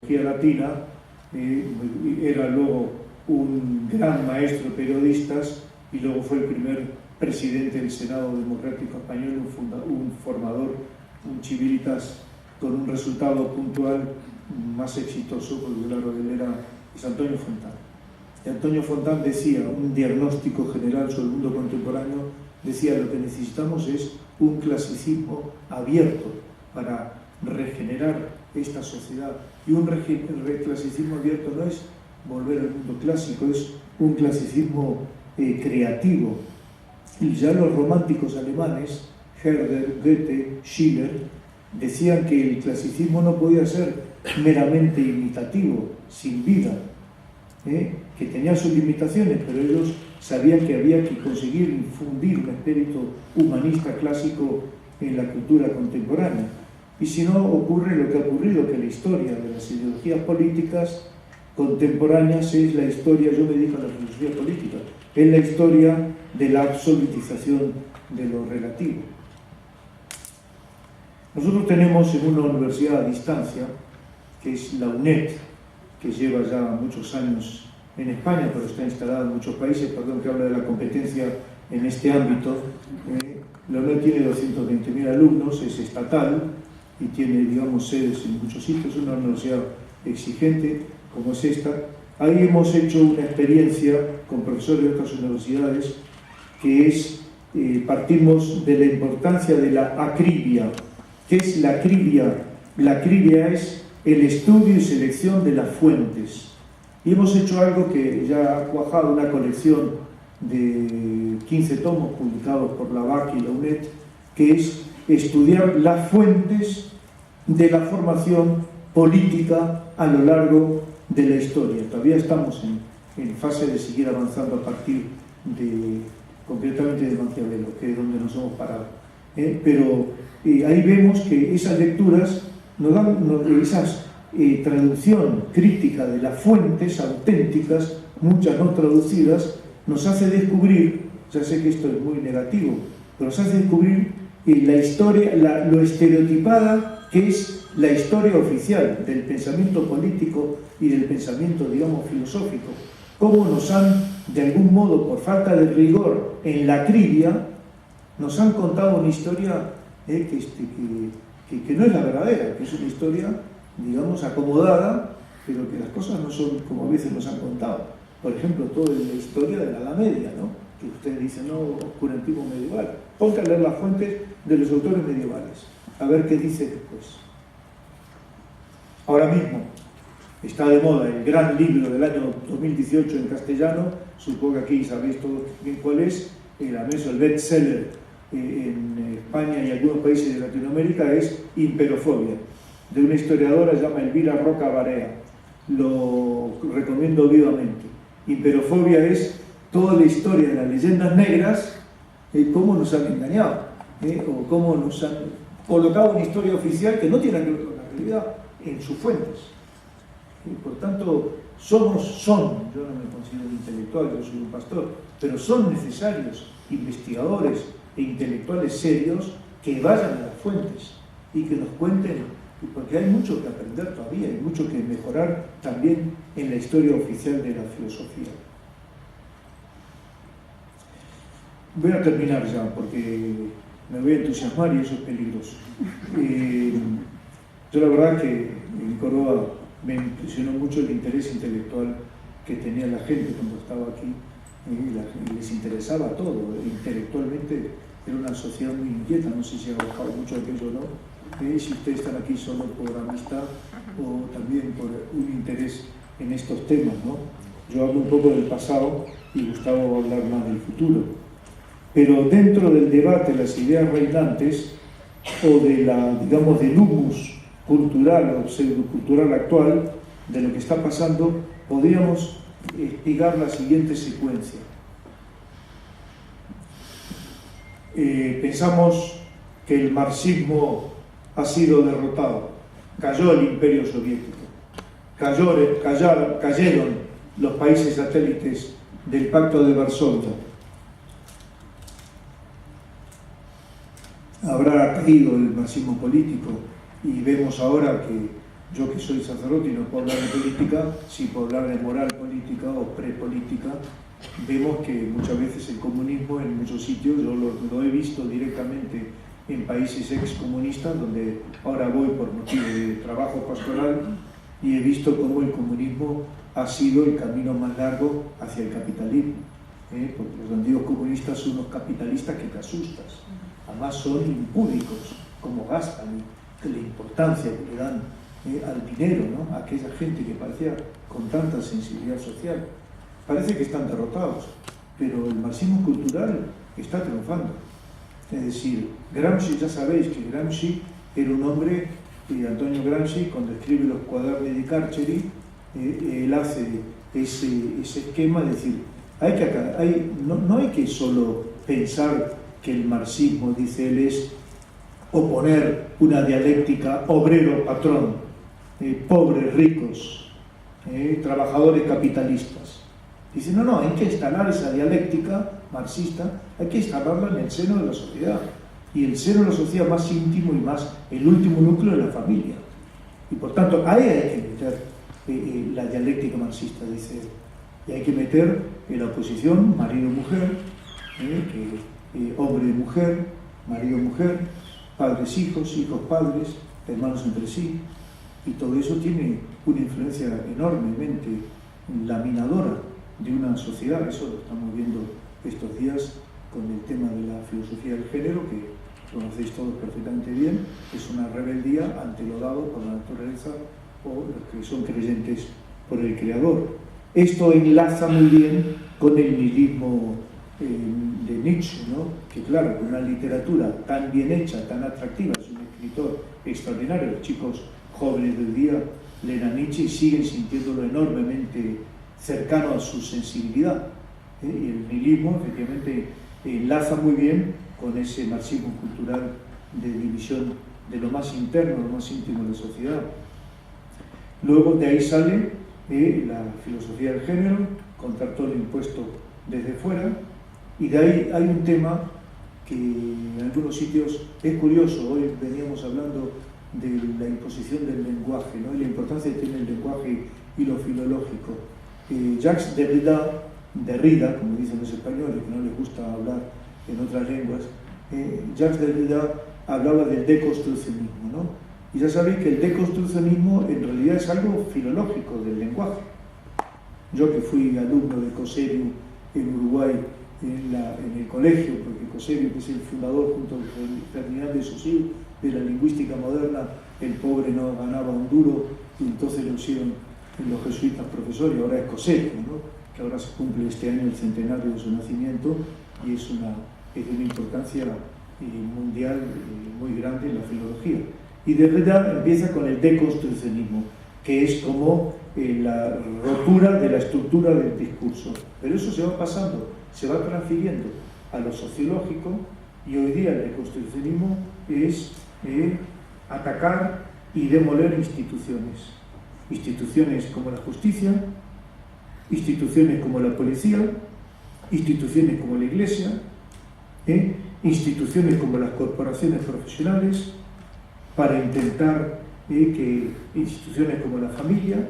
filología latina, era luego un gran maestro de periodistas y luego fue el primer presidente del Senado Democrático Español, un formador, un chiviritas con un resultado puntual más exitoso, porque claro, él es Antonio Fontán. Y Antonio Fontán decía, un diagnóstico general sobre el mundo contemporáneo, decía: lo que necesitamos es un clasicismo abierto para regenerar esta sociedad. Y un clasicismo abierto no es volver al mundo clásico, es un clasicismo creativo. Y ya los románticos alemanes, Herder, Goethe, Schiller, decían que el clasicismo no podía ser meramente imitativo, sin vida, que tenía sus limitaciones, pero ellos sabían que había que conseguir infundir un espíritu humanista clásico en la cultura contemporánea. Y si no, ocurre lo que ha ocurrido, que la historia de las ideologías políticas contemporáneas es la historia, yo me dedico a la filosofía política, es la historia de la absolutización de lo relativo. Nosotros tenemos en una universidad a distancia, que es la UNED, que lleva ya muchos años en España, pero está instalada en muchos países, perdón que habla de la competencia en este ámbito. La UNED tiene 220.000 alumnos, es estatal y tiene, digamos, sedes en muchos sitios, es una universidad exigente como es esta. Ahí hemos hecho una experiencia con profesores de otras universidades, que es, partimos de la importancia de la acribia. ¿Qué es la acribia? La acribia es el estudio y selección de las fuentes. Y hemos hecho algo que ya ha cuajado, una colección de 15 tomos publicados por la BAC y la UNED, que es estudiar las fuentes de la formación política a lo largo de la historia. Todavía estamos en fase de seguir avanzando a partir de, concretamente, de Maquiavelo, que es donde nos hemos parado. Pero ahí vemos que esas lecturas nos dan esas traducción crítica de las fuentes auténticas, muchas no traducidas, nos hace descubrir, ya sé que esto es muy negativo, pero nos hace descubrir la historia, lo estereotipada que es la historia oficial del pensamiento político y del pensamiento, digamos, filosófico. Cómo nos han, de algún modo, por falta de rigor en la acribia, nos han contado una historia que no es la verdadera, que es una historia, digamos, acomodada, pero que las cosas no son como a veces nos han contado. Por ejemplo, toda la historia de la Edad Media, ¿no? Que ustedes dicen, no, oscurantismo medieval. Ponte a leer las fuentes de los autores medievales, a ver qué dice después. Ahora mismo está de moda el gran libro del año 2018 en castellano, supongo que aquí sabéis todos bien cuál es, el bestseller en España y algunos países de Latinoamérica, es Imperofobia, de una historiadora llamada Elvira Roca Barea. Lo recomiendo vivamente. Imperofobia es toda la historia de las leyendas negras, cómo nos han engañado, o cómo nos han colocado una historia oficial que no tiene que ver con la realidad en sus fuentes. Y por tanto, yo no me considero intelectual, yo soy un pastor, pero son necesarios investigadores e intelectuales serios que vayan a las fuentes y que nos cuenten, porque hay mucho que aprender todavía, hay mucho que mejorar también en la historia oficial de la filosofía. Voy a terminar ya, porque me voy a entusiasmar y eso es peligroso. Yo la verdad que en Córdoba me impresionó mucho el interés intelectual que tenía la gente cuando estaba aquí, les interesaba todo, intelectualmente era una sociedad muy inquieta, no sé si ha bajado mucho aquello o no, si ustedes están aquí solo por amistad o también por un interés en estos temas, ¿no? Yo hablo un poco del pasado y Gustavo va a hablar más del futuro, pero dentro del debate de las ideas reinantes o de digamos, del humus cultural o pseudocultural actual, de lo que está pasando, podríamos explicar la siguiente secuencia. Pensamos que el marxismo ha sido derrotado, cayó el imperio soviético, cayeron los países satélites del Pacto de Varsovia, habrá caído el marxismo político y vemos ahora que Yo que soy sacerdote y no puedo hablar de política, sí puedo hablar de moral política o prepolítica. Vemos que muchas veces el comunismo en muchos sitios, yo lo he visto directamente en países excomunistas, donde ahora voy por motivo de trabajo pastoral, y he visto cómo el comunismo ha sido el camino más largo hacia el capitalismo, porque los antiguos comunistas son unos capitalistas que te asustas, además son impúdicos, como gastan, y la importancia que le dan al dinero, ¿no? A aquella gente que parecía con tanta sensibilidad social. Parece que están derrotados, pero el marxismo cultural está triunfando. Es decir, Gramsci, ya sabéis que Gramsci era un hombre, Antonio Gramsci, cuando escribe los Quaderni di Carceri, él hace ese esquema, es decir, no hay que solo pensar que el marxismo, dice él, es oponer una dialéctica obrero-patrón, pobres, ricos, trabajadores, capitalistas. Dice, no, hay que instalar esa dialéctica marxista, hay que instalarla en el seno de la sociedad. Y el seno de la sociedad más íntimo y más el último núcleo de la familia. Y por tanto, ahí hay que meter la dialéctica marxista, dice él. Y hay que meter en la oposición marido-mujer, hombre-mujer, marido-mujer, padres-hijos, hijos-padres, hermanos entre sí. Y todo eso tiene una influencia enormemente laminadora de una sociedad. Eso lo estamos viendo estos días con el tema de la filosofía del género, que conocéis todos perfectamente bien. Es una rebeldía ante lo dado por la naturaleza o los que son creyentes por el Creador. Esto enlaza muy bien con el nihilismo de Nietzsche, ¿no? Que claro, con una literatura tan bien hecha, tan atractiva, es un escritor extraordinario. Los chicos jóvenes del día leen a Nietzsche y siguen sintiéndolo enormemente cercano a su sensibilidad. Y el nihilismo efectivamente enlaza muy bien con ese marxismo cultural de división de lo más interno, lo más íntimo de la sociedad. Luego de ahí sale la filosofía del género, contra todo el impuesto desde fuera, y de ahí hay un tema que en algunos sitios es curioso. Hoy veníamos hablando de la imposición del lenguaje, ¿no? Y la importancia que tiene el lenguaje y lo filológico. Jacques Derrida, como dicen los españoles, que no les gusta hablar en otras lenguas, Jacques Derrida hablaba del deconstruccionismo, ¿no? Y ya sabéis que el deconstruccionismo en realidad es algo filológico del lenguaje. Yo que fui alumno de Coserio en Uruguay, en el colegio, porque Coserio, que es el fundador junto con Ferdinand de Saussure de la lingüística moderna, el pobre no ganaba un duro y entonces lo hicieron los jesuitas profesores, y ahora es Coserio, ¿no? Que ahora se cumple este año el centenario de su nacimiento y es de una importancia mundial muy grande en la filología. Y de verdad empieza con el deconstruccionismo, que es como la rotura de la estructura del discurso. Pero eso se va pasando, se va transfiriendo a lo sociológico, y hoy día el deconstruccionismo es atacar y demoler instituciones. Instituciones como la justicia, instituciones como la policía, instituciones como la iglesia, instituciones como las corporaciones profesionales, para intentar que instituciones como la familia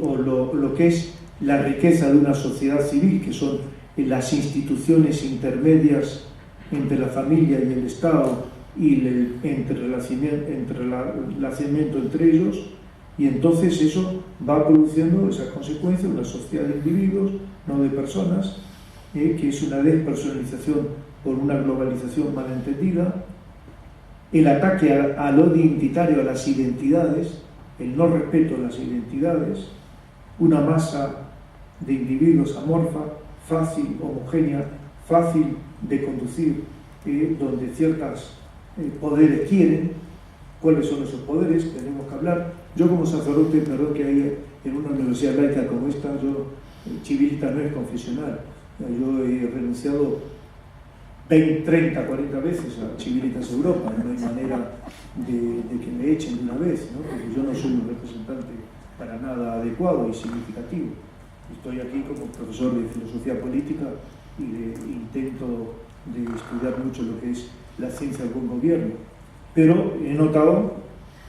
o lo que es la riqueza de una sociedad civil, que son las instituciones intermedias entre la familia y el Estado y el entrelazamiento entre ellos, y entonces eso va produciendo esas consecuencias, una sociedad de individuos, no de personas, que es una despersonalización por una globalización malentendida, el ataque a lo identitario, a las identidades, el no respeto a las identidades, una masa de individuos amorfa, fácil, homogénea, fácil de conducir, donde ciertos poderes quieren. ¿Cuáles son esos poderes? Tenemos que hablar. Yo como sacerdote, perdón que hay en una universidad laica como esta, Chivilita no es confesional. Yo he renunciado 20, 30, 40 veces a Civilitas Europa. No hay manera de que me echen de una vez, ¿no? Porque yo no soy un representante para nada adecuado y significativo. Estoy aquí como profesor de filosofía política y intento de estudiar mucho lo que es la ciencia del buen gobierno. Pero he notado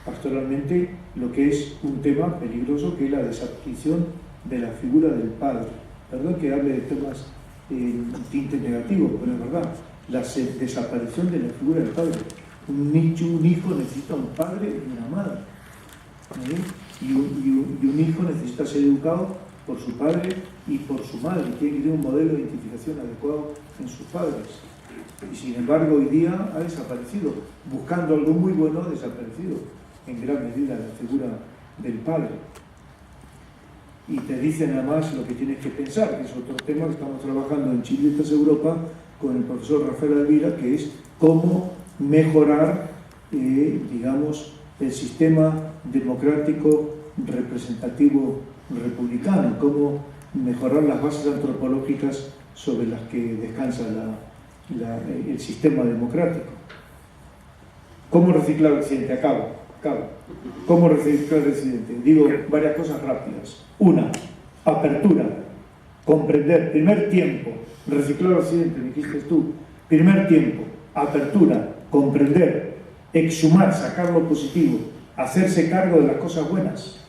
pastoralmente lo que es un tema peligroso, que es la desaparición de la figura del padre. Perdón que hable de temas tintes negativos, pero es verdad, la desaparición de la figura del padre. Un hijo necesita un padre y una madre, y un hijo necesita ser educado por su padre y por su madre, tiene que tener un modelo de identificación adecuado en sus padres. Y sin embargo hoy día ha desaparecido, buscando algo muy bueno, ha desaparecido en gran medida la figura del padre. Y te dicen además lo que tienes que pensar, que es otro tema que estamos trabajando en Chiletas Europa con el profesor Rafael Alvira, que es cómo mejorar, digamos, el sistema democrático representativo republicano, cómo mejorar las bases antropológicas sobre las que descansa el sistema democrático. ¿Cómo reciclar Occidente? Acabo. ¿Cómo reciclar Occidente? Digo varias cosas rápidas. Una, apertura, comprender, primer tiempo, reciclar Occidente, me dijiste tú, primer tiempo, apertura, comprender, exhumar, sacar lo positivo, hacerse cargo de las cosas buenas.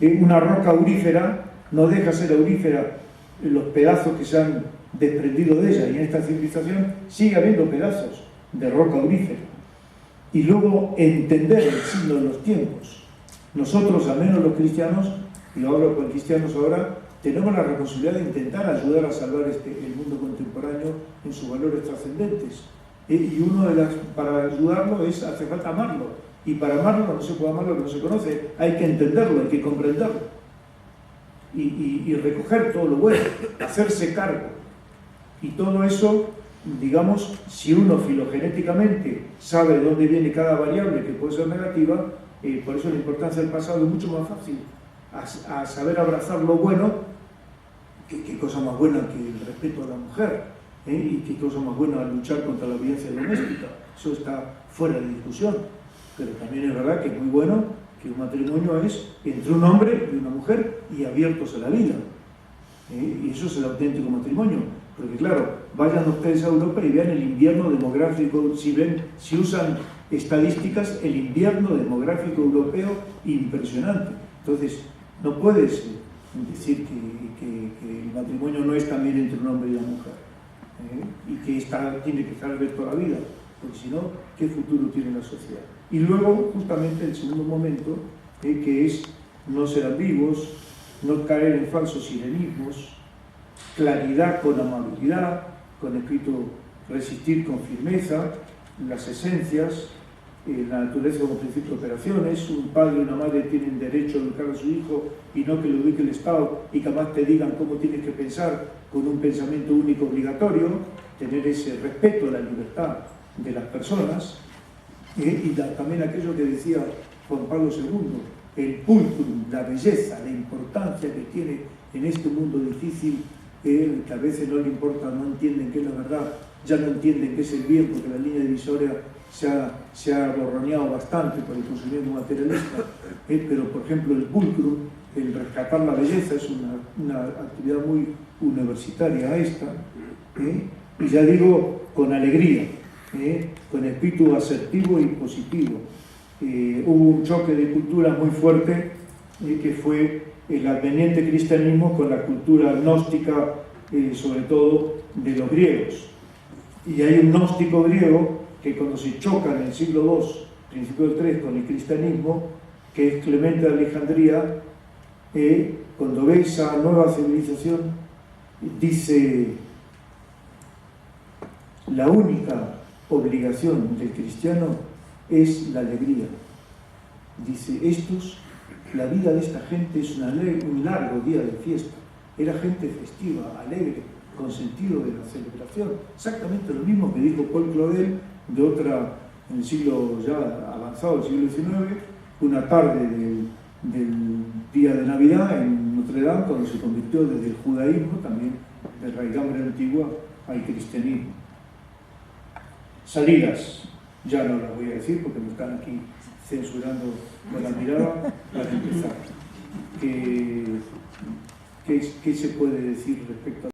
Una roca aurífera no deja ser aurífera los pedazos que se han desprendido de ella, y en esta civilización sigue habiendo pedazos de roca aurífera. Y luego entender el signo de los tiempos. Nosotros, al menos los cristianos, y lo hablo con cristianos ahora, tenemos la responsabilidad de intentar ayudar a salvar el mundo contemporáneo en sus valores trascendentes. Y para ayudarlo hace falta amarlo. Y para amarlo no se puede amar lo que no se conoce, hay que entenderlo, hay que comprenderlo. Y recoger todo lo bueno, hacerse cargo. Y todo eso, digamos, si uno filogenéticamente sabe de dónde viene cada variable que puede ser negativa, por eso la importancia del pasado es mucho más fácil a saber abrazar lo bueno. Qué cosa más buena que el respeto a la mujer, y qué cosa más buena luchar contra la violencia doméstica. Eso está fuera de discusión, pero también es verdad que es muy bueno que un matrimonio es entre un hombre y una mujer y abiertos a la vida, y eso es el auténtico matrimonio. Porque claro, vayan ustedes a Europa y vean el invierno demográfico, si usan estadísticas, el invierno demográfico europeo impresionante. Entonces, no puedes decir que el matrimonio no es también entre un hombre y una mujer, y que tiene que estar abierto a la vida, porque si no, ¿qué futuro tiene la sociedad? Y luego, justamente, el segundo momento, que es no ser ambiguos, no caer en falsos sirenismos, claridad con amabilidad, con espíritu, resistir con firmeza, las esencias, la naturaleza como principio de operaciones. Un padre y una madre tienen derecho a educar a su hijo y no que lo eduque el Estado y que además te digan cómo tienes que pensar con un pensamiento único obligatorio, tener ese respeto a la libertad de las personas, y también aquello que decía Juan Pablo II, el pulcrum, la belleza, la importancia que tiene en este mundo difícil, que a veces no le importa, no entienden qué es la verdad, ya no entienden qué es el bien, porque la línea divisoria se ha borroneado bastante por el consumismo materialista, pero por ejemplo el pulcrum, el rescatar la belleza, es una actividad muy universitaria esta, y ya digo, con alegría, con espíritu asertivo y positivo. Hubo un choque de culturas muy fuerte, que fue el adveniente cristianismo con la cultura gnóstica, sobre todo de los griegos. Y hay un gnóstico griego que cuando se choca en el siglo II, principio del III, con el cristianismo, que es Clemente de Alejandría, cuando ve esa nueva civilización, dice: la única obligación del cristiano es la alegría. Dice, la vida de esta gente es un largo día de fiesta. Era gente festiva, alegre, con sentido de la celebración. Exactamente lo mismo que dijo Paul Claudel en el siglo ya avanzado, el siglo XIX, una tarde del día de Navidad en Notre Dame, cuando se convirtió desde el judaísmo, también de raigambre antigua, al cristianismo. Salidas, ya no las voy a decir porque me están aquí censurando con la mirada. Para empezar, ¿qué se puede decir respecto a